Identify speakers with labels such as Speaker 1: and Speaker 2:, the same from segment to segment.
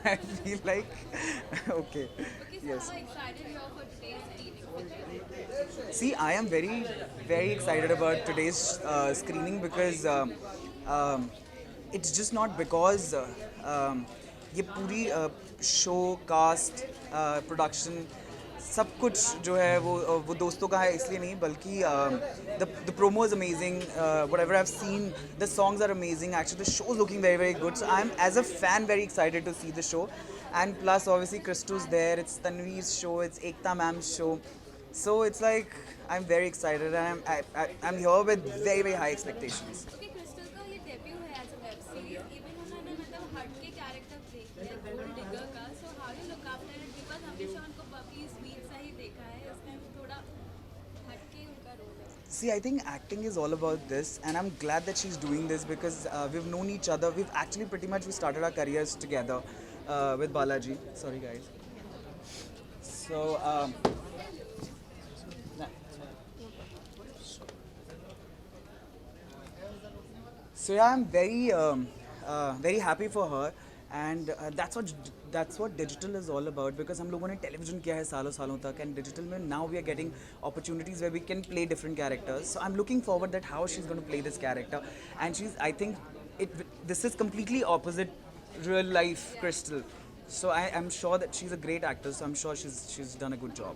Speaker 1: I feel like okay.
Speaker 2: Okay, so
Speaker 1: Yes.
Speaker 2: how excited you are for today's screening?
Speaker 1: See, I am very, very excited about today's screening because it's just not because ये पूरी show cast production सब कुछ जो है वो दोस्तों का है इसलिए नहीं बल्कि the promo is amazing, whatever I've seen, the songs are amazing, actually the show is looking very very good, so I'm as a fan very excited to see the show. And plus obviously Kristu's there, it's Tanveer's show, it's Ekta ma'am's show, so it's like I'm very excited and I'm here with very very high expectations.
Speaker 2: Okay Krystle का ये debut है as a web series even उन्होंने मतलब हट के character play किया gold digger का so how you look after it because हमेशा उनको बबली स्वीट सा ही देखा है इस टाइम थोड़ा हट के उनका रोल है
Speaker 1: See, I think acting is all about this, and I'm glad that she's doing this because we've known each other. We've actually pretty much we started our careers together with Balaji. Sorry, guys. So, so yeah, I'm very happy for her, and that's what digital is all about. Because हम लोगों ने television किया है सालों सालों तक, and digital में now we are getting opportunities where we can play different characters. So I'm looking forward that how she's going to play this character, and I think this is completely opposite real life Crystal. So I'm sure that she's a great actress. So I'm sure she's done a good job.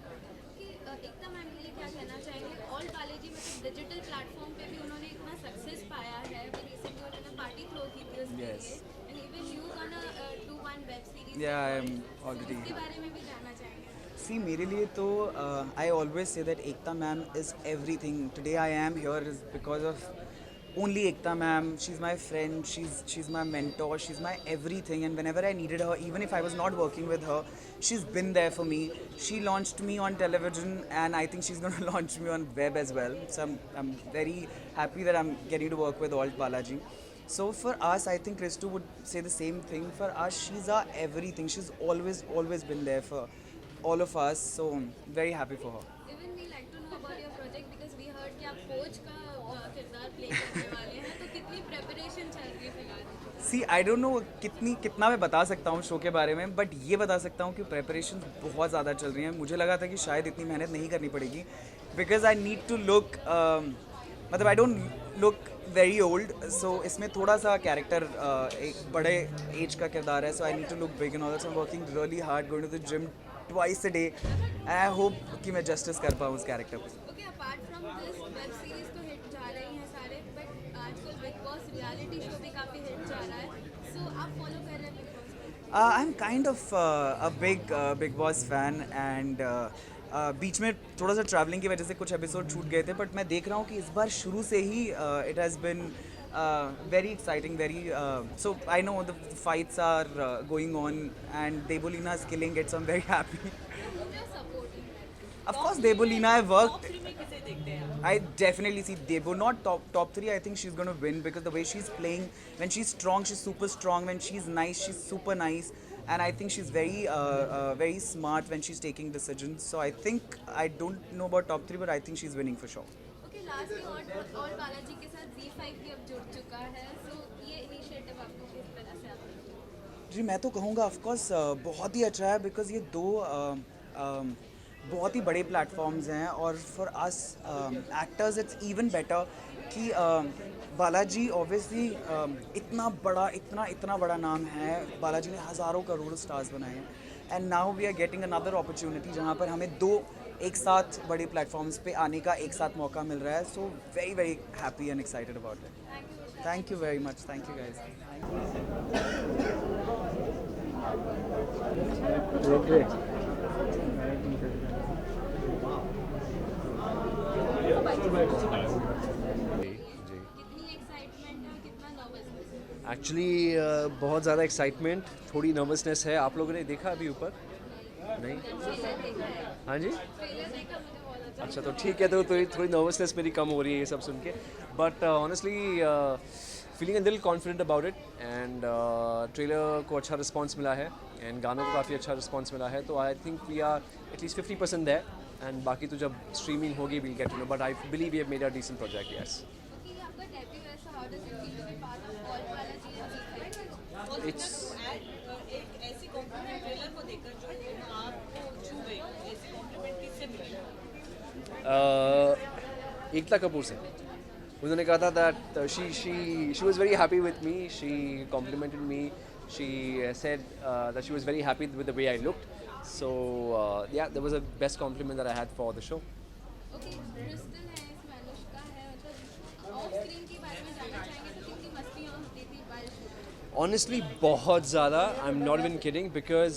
Speaker 2: Okay Ekta ma'am के लिए क्या कहना चाहेंगे all Balaji मतलब digital platform पे भी उन्होंने इतना सक्सेस पाया है अभी रिसेंटली उन्होंने पार्टी थ्रो की थी उसके
Speaker 1: Yes.
Speaker 2: लिए and even you gonna do one web series
Speaker 1: Yeah, I'm already.
Speaker 2: इसके बारे में भी जानना चाहेंगे
Speaker 1: See, मेरे लिए तो I always say that Ekta ma'am is everything. Today I am here is because of only Ekta ma'am. She's my friend. She's my mentor. She's my everything. And whenever I needed her, even if I was not working with her, she's been there for me. She launched me on television, and I think she's going to launch me on web as well. So I'm very happy that I'm getting to work with Alt Balaji. So for us, I think Kristu would say the same thing. For us, she's our everything. She's always been there for all of us. So very happy for her.
Speaker 2: Even we like to know about your project because we heard कि आप coach का किरदार play करने वाले हैं तो कितनी preparation चल रही है फिलहाल
Speaker 1: सी आई डोंट नो कितना मैं बता सकता हूँ शो के बारे में, बट ये बता सकता हूँ कि प्रेपरेशन बहुत ज़्यादा चल रही हैं. मुझे लगा था कि शायद इतनी मेहनत नहीं करनी पड़ेगी because I need to look, मतलब I don't look very old. So इसमें थोड़ा सा कैरेक्टर एक बड़े एज का किरदार है. So I need to look big and all. So I am working really hard, going to the gym twice a day, and I hope कि मैं जस्टिस कर पाऊँ उस कैरेक्टर को.
Speaker 2: Okay apart from this web series तो hit जा रही हैं सारे बट आजकल बिग बॉस रियलिटी शो भी काफ़ी हिट जा रहा है सो आप फॉलो कर रहे हैं बिग बॉस को
Speaker 1: I'm kind of a Big Boss fan, and बीच में थोड़ा सा ट्रैवलिंग की वजह से कुछ एपिसोड छूट गए थे, बट मैं देख रहा हूँ कि इस बार शुरू से ही it has been very exciting, very so I know the fights are going on and Debolina is killing it, so I am very happy.
Speaker 2: Whom you are supporting right now?
Speaker 1: Of course, Debolina, I worked. I definitely see Debo, not top three. I think she's going to win because the way she's playing, when she's strong, she's super strong. When she's nice, she's super nice. And I think she's very smart when she's taking decisions. So I think I don't know about top three, but I think she's winning for sure.
Speaker 2: Okay lastly और बालाजी के साथ Z5 भी अब जुड़ चुका है सो ये initiative आपको किस तरह से आता है
Speaker 1: जी मैं तो कहूँगा ऑफकोर्स बहुत ही अच्छा है बिकॉज ये दो बहुत ही बड़े प्लेटफॉर्म्स हैं, और for us actors it's even better कि बालाजी ऑब्वियसली इतना बड़ा नाम है. बालाजी ने हज़ारों करोड़ स्टार्स बनाए हैं, and now we are getting another opportunity जहाँ पर हमें दो एक साथ बड़े प्लेटफॉर्म्स पे आने का एक साथ मौका मिल रहा है. So very very happy and excited about it. Thank you very much. Thank you guys.
Speaker 3: जी
Speaker 2: कितनी एक्साइटमेंट है और कितना नर्वसनेस
Speaker 3: एक्चुअली बहुत ज़्यादा एक्साइटमेंट, थोड़ी नर्वसनेस है. आप लोगों ने देखा अभी ऊपर नहीं?
Speaker 2: ट्रेलर देखा है
Speaker 3: हाँ जी.
Speaker 2: ट्रेलर देखा मुझे बहुत अच्छा
Speaker 3: अच्छा तो ठीक है, तो थोड़ी नर्वसनेस मेरी कम हो रही है ये सब सुन के, but honestly feeling a little confident about it. And trailer को अच्छा रिस्पांस मिला है एंड गानों को काफ़ी अच्छा रिस्पांस मिला है, तो I think we are at least 50% there. And बाकी तो जब स्ट्रीमिंग होगी we'll get to know, but I believe we have made a decent project. Yes,
Speaker 2: okay ये आपका डेब्यू है so how does it feel to be part of ALT Balaji and Z5
Speaker 3: it's Ekta Kapoor से उन्होंने कहा था that she was very happy with me, she complimented me, she said that she was very happy with the way I looked, so yeah that was the best compliment that I had for the show.
Speaker 2: Okay, Krystle है इसमें, अनुष्का है, मतलब of screen के बारे में जानना चाहेंगे तो कितनी मस्तियाँ होती थी बारिश में?
Speaker 3: ऑनेस्टली बहुत ज़्यादा, I am not even kidding, because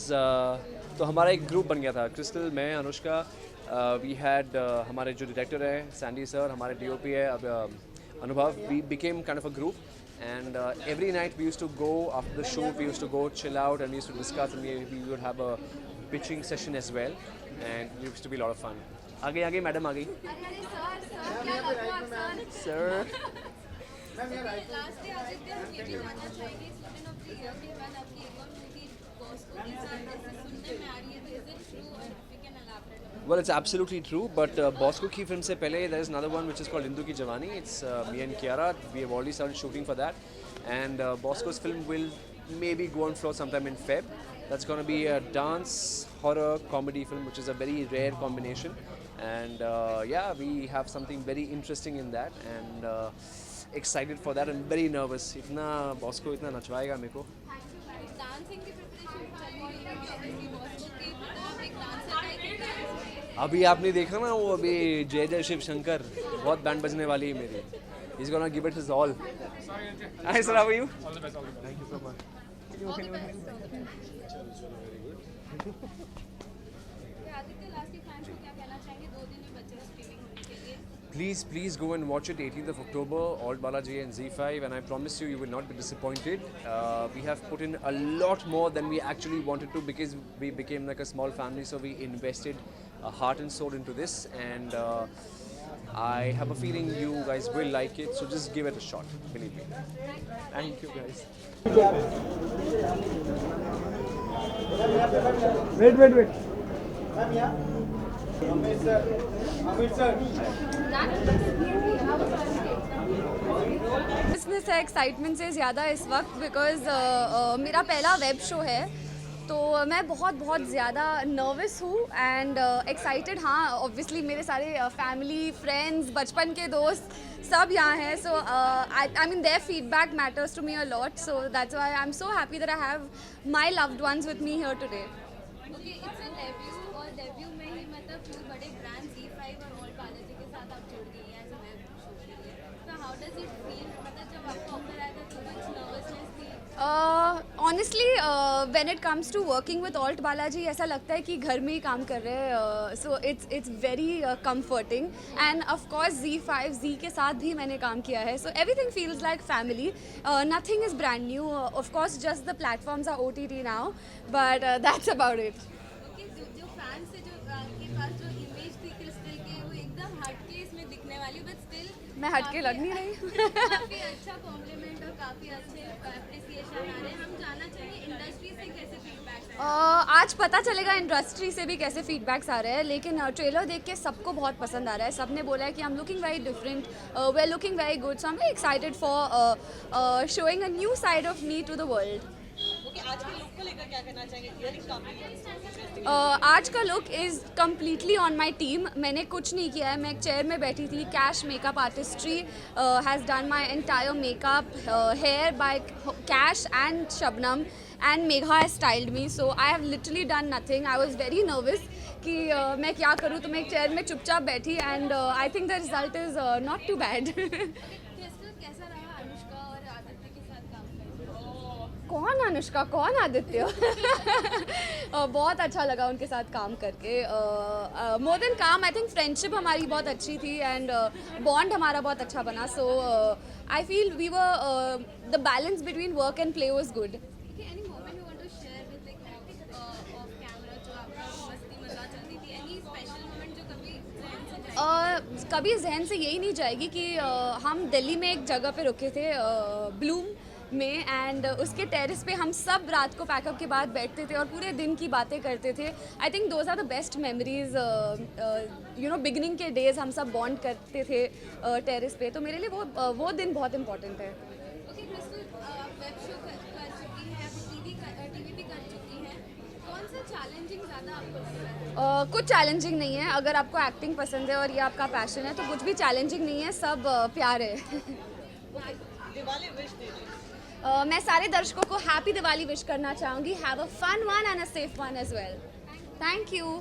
Speaker 3: तो हमारा एक ग्रुप बन गया था, क्रिस्टल, मैं, अनुष्का, वी हैड हमारे जो डायरेक्टर है सैंडी सर, हमारे DOP है अब Anubhav, we became kind of a group and every night we used to go after the shoot, we used to go chill out and we used to discuss and we would have a pitching session as well and it used to be a lot of fun. आगे madam आ गई.
Speaker 2: अरे sir क्या कर रहे हो आप sir?
Speaker 3: Sir
Speaker 2: last day Aditya, हम ये भी जानना चाहेंगे स्टूडेंट ऑफ द ईयर के बाद आपकी एक और मूवी बॉस्को के साथ जैसे सुनने में आ रही है, तो इज इट ट्रू और we can elaborate?
Speaker 3: Well, it's absolutely true, but Bosco की film से पहले there is another one which is called Hindu Ki Jawani. It's me and Kiara. We have already started shooting for that, and Bosco's film will maybe go on floor sometime in Feb. That's going to be a dance horror comedy film, which is a very rare combination, and yeah, we have something very interesting in that, and excited for that. I'm very nervous. इतना Bosco इतना नचवाएगा मेरे को.
Speaker 2: Dancing की preparation चल रही है obviously Bosco की, तो आप एक डांसर है कि डांस?
Speaker 3: अभी आपने देखा ना वो अभी जय जय शिव शंकर, बहुत बैंड बजने वाली है मेरी. He's gonna give it his all. Hi sir, how are you? All the best. Thank you so much.
Speaker 2: All the best. Aditya, last के फैंस को क्या कहना चाहेंगे? 2 दिन ही बचे स्ट्रीमिंग होने के लिए.
Speaker 3: Please go and watch it 18th of October, Alt Balaji and Z5, and I promise you will not be disappointed. We have put in a lot more than we actually wanted to because we became like a small family, so we invested heart and soul into this, and I have a feeling you guys will like it, so just give it a shot, believe me. Thank you guys.
Speaker 4: Wait.
Speaker 5: Business है, excitement से ज़्यादा इस वक्त because मेरा पहला web show है, तो मैं बहुत ज़्यादा नर्वस हूँ एंड एक्साइटेड. हाँ, ऑब्वियसली मेरे सारे फैमिली फ्रेंड्स बचपन के दोस्त सब यहाँ हैं, so I mean their feedback matters to me a lot, so that's why I am so happy that I have my loved ones with me here today.
Speaker 2: Okay, it's a debut और debut में ही मतलब 2 बड़े brand Z5 और all Balaji के साथ आप जुड़ गई हैं एज अ वेब शो के लिए, तो हाउ डज इट फील? मतलब जब आपको ऑफर आया था तो कुछ नर्वसनेस थी?
Speaker 5: Honestly when it comes to working with ALT Balaji ऐसा लगता है कि घर में ही काम कर रहे हैं, so it's very comforting. And of course Z5 के साथ भी मैंने काम किया है, so everything feels like family. Nothing is brand new, of course just the platforms are OTT now, but that's about it.
Speaker 2: Okay, जो फैंस से जो आपके पास जो इमेज थी क्रिस्टल की, वो एकदम हटके इसमें दिखने वाली, बट स्टिल
Speaker 5: मैं हटके लग नहीं रही.
Speaker 2: काफ़ी अच्छा कॉम्प्लीमेंट और काफ़ी अच्छे अप्रिसिएशन आ रहे हैं. हम जानना चाहिए इंडस्ट्री से कैसे फीडबैक है?
Speaker 5: आज पता चलेगा इंडस्ट्री से भी कैसे फीडबैक्स आ रहे हैं, लेकिन ट्रेलर देख के सबको बहुत पसंद आ रहा है. सबने बोला है कि I am looking very different, we are looking very good, so I am very excited for showing a new side of me to the world.
Speaker 6: Okay, आज के लुक को लेकर क्या कहना चाहेंगे? इयरिंग काफी
Speaker 5: आज का look is completely on my team. मैंने कुछ नहीं किया है, मैं एक चेयर में बैठी थी. Kash makeup artistry has done my entire makeup, hair by Kash and Shabnam, and Megha has styled me, so I have literally done nothing. I was very nervous कि मैं क्या करूँ, तो मैं एक चेयर में चुपचाप बैठी, and I think the result is not too bad.
Speaker 2: Crystal, कैसा रहा अनुष्का और आदित्य के साथ काम करके?
Speaker 5: कौन अनुष्का, कौन आदित्य? बहुत अच्छा लगा उनके साथ काम करके. मोर देन काम, आई थिंक फ्रेंडशिप हमारी बहुत अच्छी थी एंड बॉन्ड हमारा बहुत अच्छा बना. So I feel we were the balance between work and play was good.
Speaker 2: Any moment you want to share with like off camera जो आपका मस्ती मजाक चलती थी? एनी स्पेशल मोमेंट जो कभी जहन से जाए?
Speaker 5: कभी जहन से यही नहीं जाएगी कि हम दिल्ली में एक जगह पे रुके थे, ब्लूम में, एंड उसके टेरेस पे हम सब रात को पैकअप के बाद बैठते थे और पूरे दिन की बातें करते थे. I think those are the best memories. You know, beginning के डेज हम सब बॉन्ड करते थे टेरेस पे, तो मेरे लिए वो दिन बहुत इंपॉर्टेंट है.
Speaker 2: ओके क्रिस्टल, वेब शो कर चुकी हैं, टीवी भी कर चुकी हैं, कौन सा चैलेंजिंग ज़्यादा आपको लग रहा है?
Speaker 5: कुछ चैलेंजिंग नहीं है, अगर आपको एक्टिंग पसंद है और ये आपका पैशन है तो कुछ भी चैलेंजिंग नहीं है, सब प्यार है।
Speaker 6: दिवाली विश दे दो।
Speaker 5: मैं सारे दर्शकों को हैप्पी दिवाली विश करना चाहूँगी। Have a fun one and a safe one as well. Thank you.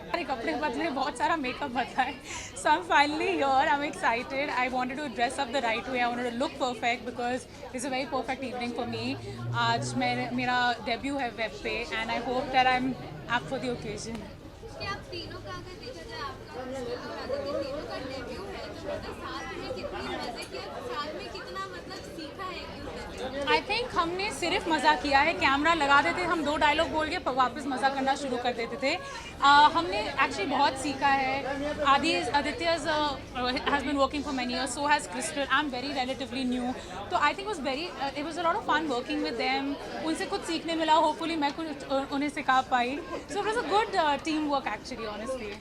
Speaker 4: सारे कपड़े बदले, बहुत सारा मेकअप बदला है, so I am finally here, I am excited, I wanted to dress up the right way, I wanted to look perfect because it's a very perfect evening for me. आज मेरा debut है web पे and I hope that I am up for the occasion.
Speaker 2: कि आप तीनों का अगर देखा जाए आपका और आदित्य तीनों का डेब्यू है तो मतलब साथ में कितनी मजे किए, साथ में कितना मतलब सीखा है एक दूसरे से।
Speaker 4: आई थिंक हमने सिर्फ मज़ा किया है, कैमरा लगा देते हम 2 डायलॉग बोल के वापस मज़ा करना शुरू कर देते थे। हमने एक्चुअली बहुत सीखा है। Aditya has been working for many years, so has Krystle, I am very relatively new, तो I think it was a lot of fun working with them. उनसे कुछ सीखने मिला, होपफुली मैं कुछ उन्हें सिखा पाई, so it was a good team work actually honestly.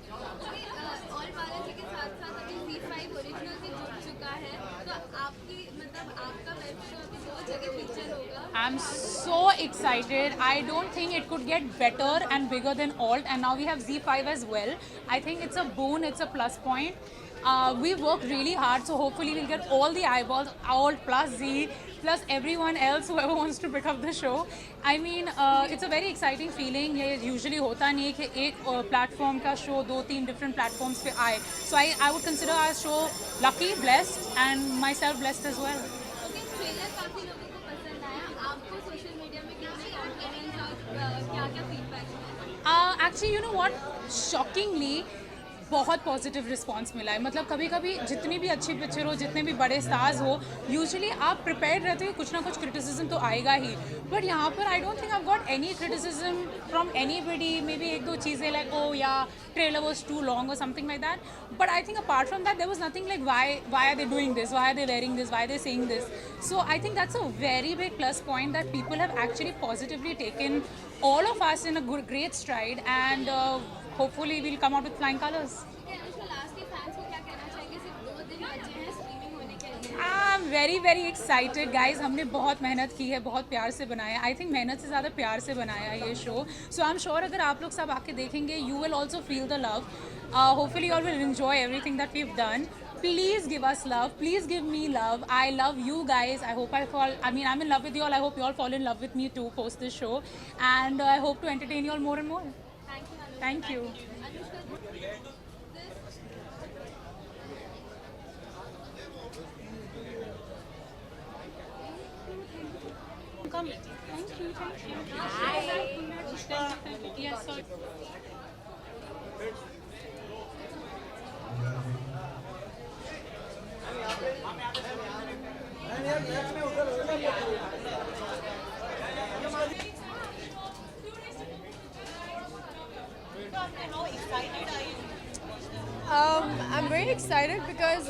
Speaker 2: ALT Balaji के साथ साथ अभी Z5 ओरिजिनल भी जुड़ चुका है, तो आपकी मतलब आपका वेब शो अभी 2 जगह फीचर होगा।
Speaker 4: I'm so excited. I don't think it could get better and bigger than Alt, and now we have Z5 as well. I think it's a boon, it's a plus point. We worked really hard, so hopefully we'll get all the eyeballs, Alt plus Z plus everyone else whoever wants to pick up the show. I mean, it's a very exciting feeling. ये usually होता नहीं है कि एक platform का show 2-3 different platforms पे आए. So I would consider our show lucky, blessed, and myself blessed as well.
Speaker 2: Okay, trailer काफ़ी लोगों को पसंद आया, आपको सोशल मीडिया में कितने कॉम्प्लीमेंट्स और क्या-क्या फीडबैक है?
Speaker 4: Actually, you know what? Shockingly, बहुत पॉजिटिव रिस्पांस मिला है। मतलब कभी कभी जितनी भी अच्छी पिक्चर हो, जितने भी बड़े स्टार्स हो, यूजुअली आप प्रिपेयर्ड रहते हो कि कुछ ना कुछ क्रिटिसिज्म तो आएगा ही, बट यहाँ पर I don't think I got any criticism from anybody. Maybe 1-2 चीज़ें लाइक ओ या ट्रेलर वॉज टू लॉन्ग और something like that, but I think apart from that there was nothing like why are they doing this, why are they wearing this, why are they saying this. So I think that's a very big plus point that people have actually positively taken all of us in a great stride, and hopefully we'll come out with flying colors.
Speaker 2: Anushka, last के fans को क्या कहना चाहेंगे? सिर्फ 2 दिन बचे हैं streaming होने के लिए।
Speaker 4: I'm very excited guys. हमने बहुत मेहनत की है, बहुत प्यार से बनाया। आई थिंक मेहनत से ज़्यादा प्यार से बनाया ये show, so I am sure अगर आप लोग सब आके देखेंगे you will also feel the love. Hopefully you all will enjoy everything that we've done. Please give us love. Please give me love. I love you guys. I hope I'm in love with you all. I hope you all fall in love with me too post this show. And I hope to entertain you all more and more.
Speaker 2: Thank you,
Speaker 4: Thank you.
Speaker 2: Anushka.
Speaker 4: Come. Thank you. Hi. Yes, sorry.
Speaker 6: How excited are you?
Speaker 7: I'm very excited because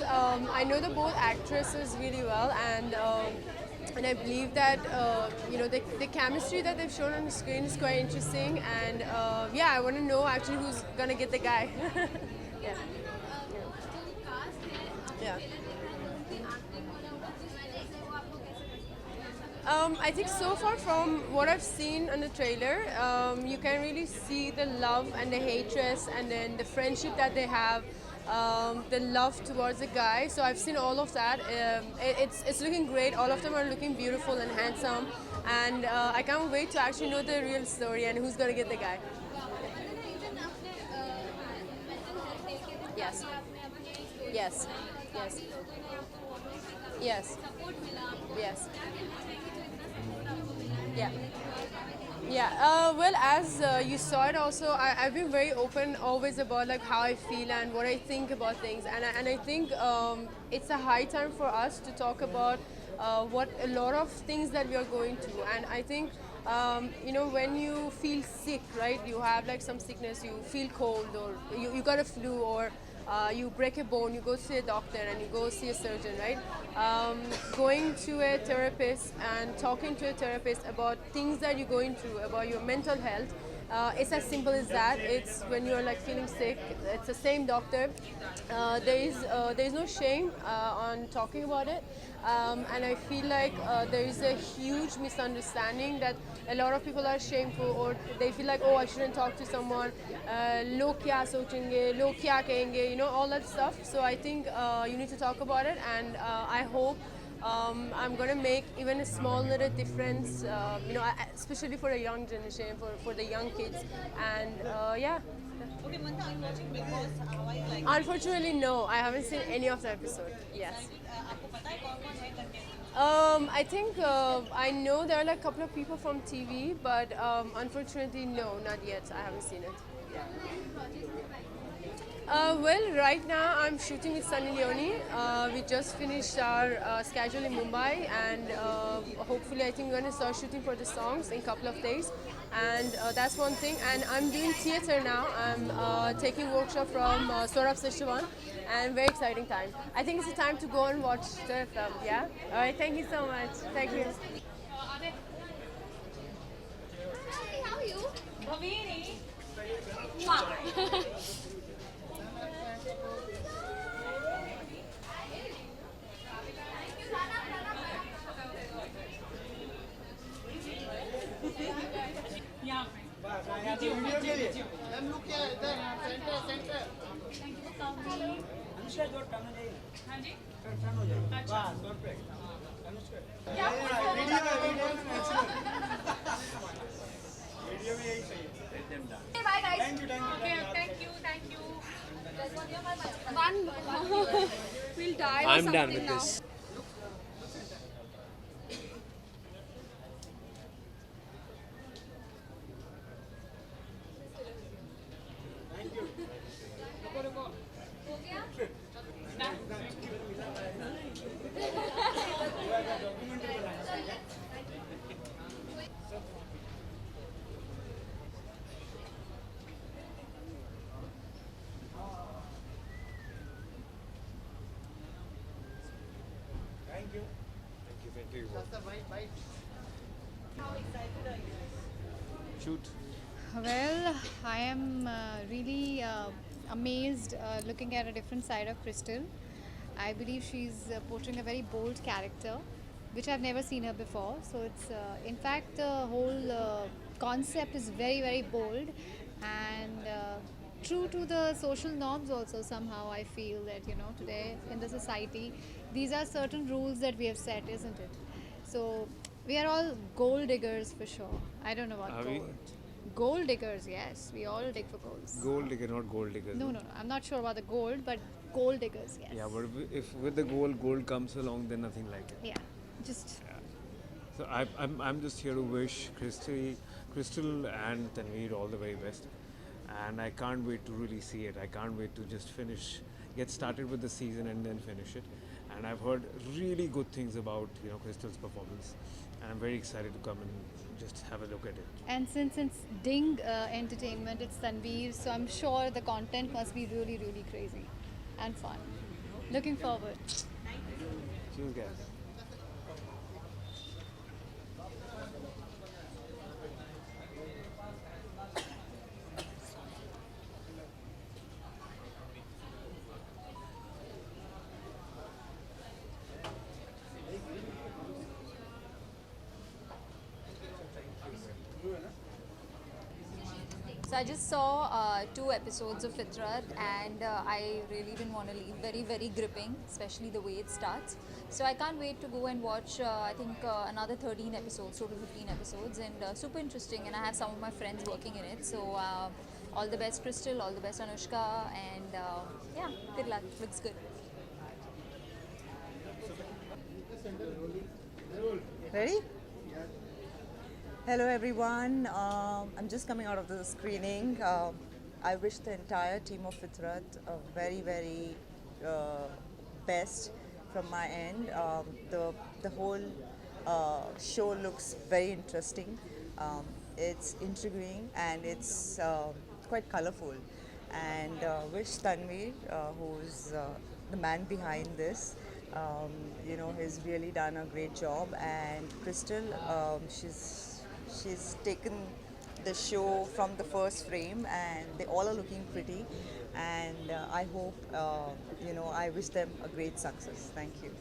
Speaker 7: I know the both actresses really well, and I believe that the chemistry that they've shown on the screen is quite interesting, and yeah, I want to know actually who's gonna get the guy. Yeah.
Speaker 2: जो cast है, आपने
Speaker 7: Yeah.
Speaker 2: Trailer देखा है, उनकी acting और जिस वजह से वो आपको कैसे पसंद है?
Speaker 7: I think so far from what I've seen on the trailer, you can really see the love and the hatred and then the friendship that they have, the love towards the guy. So I've seen all of that. It's looking great. All of them are looking beautiful and handsome, and I can't wait to actually know the real story and who's gonna get the guy.
Speaker 2: Even आपने mental health day के दिन
Speaker 7: Yes.
Speaker 2: आपने अपनी story
Speaker 7: Yes.
Speaker 2: बताई,
Speaker 7: Yes.
Speaker 2: काफी लोगों ने आपको वॉमेंट भी काफी
Speaker 7: Yes.
Speaker 2: सपोर्ट मिला आपको।
Speaker 7: Yes.
Speaker 2: क्या कहना चाहेंगे जो इतना सपोर्ट आपको मिला है?
Speaker 7: Yeah. Well, as you saw it also, I've been very open always about like how I feel and what I think about things, and I think it's a high time for us to talk about what a lot of things that we are going through, and I think when you feel sick, right? You have like some sickness, you feel cold, or you got a flu, or you break a bone, you go see a doctor and you go see a surgeon, right? Going to a therapist and talking to a therapist about things that you're going through, about your mental health, It's as simple as that. It's when you're like feeling sick, it's the same doctor. There is no shame on talking about it. And I feel like there is a huge misunderstanding that a lot of people are shameful, or they feel like, oh, I shouldn't talk to someone. Log kya sochenge, log kya kahenge, you know, all that stuff. So I think you need to talk about it, and I hope I'm going to make even a small little difference, especially for a young generation, for the young kids. And yeah.
Speaker 6: Okay, Mantha, are you watching Big Boss? How are you like?
Speaker 7: Unfortunately, no. I haven't seen any of the episode. Yes.
Speaker 6: आपको पता है कौन-कौन है contestant?
Speaker 7: I think I know there are like a couple of people from TV, but unfortunately, no, not yet. I haven't seen it. Well, right now I'm shooting with Sunny Leone. We just finished our schedule in Mumbai, and hopefully I think we're going to start shooting for the songs in a couple of days. And that's one thing. And I'm doing theatre now. I'm taking workshop from Saurabh Seshwan, and very exciting time. I think it's the time to go and watch the film. Yeah. All right. Thank you so much. Thank you.
Speaker 2: Hi, how are you? Bhavini.
Speaker 5: Bye guys.
Speaker 4: Thank you.
Speaker 5: One. We'll die or
Speaker 3: I'm
Speaker 5: something
Speaker 3: done with
Speaker 5: now.
Speaker 3: this. Shoot.
Speaker 8: Well, I am really amazed looking at a different side of Crystal. I believe she's portraying a very bold character, which I've never seen her before. So it's, in fact, the whole concept is very, very bold and true to the social norms also somehow. I feel that, you know, today in the society, these are certain rules that we have set, isn't it? So we are all gold diggers for sure. I don't know what
Speaker 3: Are
Speaker 8: gold.
Speaker 3: we?
Speaker 8: Gold diggers, yes. We all dig for golds.
Speaker 3: Gold digger, not gold digger.
Speaker 8: No. I'm not sure about the gold, but gold diggers, yes.
Speaker 3: Yeah, but if with the gold comes along, then nothing like it.
Speaker 8: Yeah, just
Speaker 3: So I'm just here to wish Crystal and Tanveer all the very best, and I can't wait to really see it. I can't wait to just get started with the season and then finish it. And I've heard really good things about Crystal's performance, and I'm very excited to come and just have a look at it.
Speaker 8: and since it's Ding Entertainment, it's Tanveer, so I'm sure the content must be really, really crazy and fun. Looking forward.
Speaker 3: Cheers, guys.
Speaker 5: So I just saw 2 episodes of Fitrat, and I really didn't want to leave. Very, very gripping, especially the way it starts. So I can't wait to go and watch, I think, another 13 episodes, total 15 episodes, and super interesting. And I have some of my friends working in it. So all the best, Crystal, all the best, Anushka, and yeah, good luck. Looks good.
Speaker 9: Ready? Hello everyone. I'm just coming out of the screening. I wish the entire team of Fitrat a very, very best from my end. The whole show looks very interesting. It's intriguing and it's quite colorful. And wish Tanveer, who's the man behind this, he's really done a great job. And Crystal, she's taken the show from the first frame, and they all are looking pretty. And I hope, I wish them a great success. Thank you.